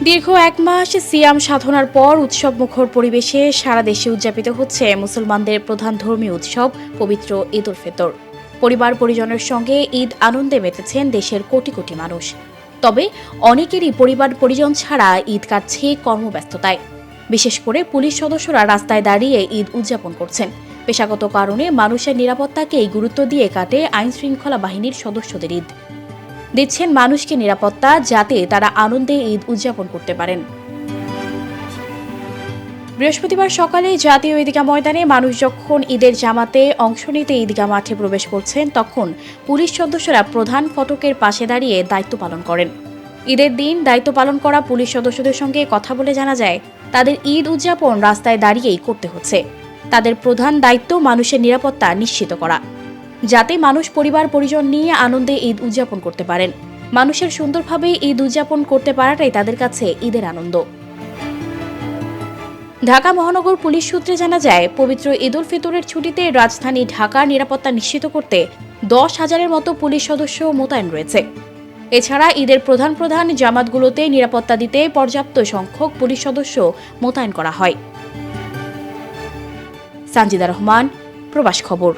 দীর্ঘ এক মাস সিয়াম সাধনার পর উৎসবমুখর পরিবেশে সারা দেশে উদযাপিত হচ্ছে মুসলমানদের প্রধান ধর্মীয় উৎসব পবিত্র ঈদ উল ফিতর। পরিবার পরিজনের সঙ্গে ঈদ আনন্দে মেতেছেন দেশের কোটি কোটি মানুষ। তবে অনেকেরই পরিবার পরিজন ছাড়া ঈদ কাটছে কর্মব্যস্ততায়। বিশেষ করে পুলিশ সদস্যরা রাস্তায় দাঁড়িয়ে ঈদ উদযাপন করছেন। পেশাগত কারণে মানুষের নিরাপত্তাকেই গুরুত্ব দিয়ে কাটে আইনশৃঙ্খলা বাহিনীর সদস্যদের ঈদ। দিচ্ছেন মানুষকে নিরাপত্তা, যাতে তারা আনন্দে ঈদ উদযাপন করতে পারেন। বৃহস্পতিবার সকালে জাতীয় ঈদগাহ ময়দানে মানুষ যখন ঈদের জামাতে অংশ নিতে ঈদগাহ মাঠে প্রবেশ করছেন, তখন পুলিশ সদস্যরা প্রধান ফটকের পাশে দাঁড়িয়ে দায়িত্ব পালন করেন। ঈদের দিন দায়িত্ব পালন করা পুলিশ সদস্যদের সঙ্গে কথা বলে জানা যায়, তাদের ঈদ উদযাপন রাস্তায় দাঁড়িয়েই করতে হচ্ছে। তাদের প্রধান দায়িত্ব মানুষের নিরাপত্তা নিশ্চিত করা, যাতে মানুষ পরিবার পরিজন নিয়ে আনন্দে ঈদ উদযাপন করতে পারেন। মানুষের সুন্দরভাবে ঈদ উদযাপন করতে পারাটাই তাদের কাছে ঈদের আনন্দ। ঢাকা মহানগর পুলিশ সূত্রে জানা যায়, পবিত্র ঈদ উল ফিতরের ছুটিতে রাজধানী ঢাকার নিরাপত্তা নিশ্চিত করতে 10,000-এর মতো পুলিশ সদস্য মোতায়েন রয়েছে। এছাড়া ঈদের প্রধান প্রধান জামাতগুলোতে নিরাপত্তা দিতে পর্যাপ্ত সংখ্যক পুলিশ সদস্য মোতায়েন করা হয়। সানজিদা রহমান, প্রবাস খবর।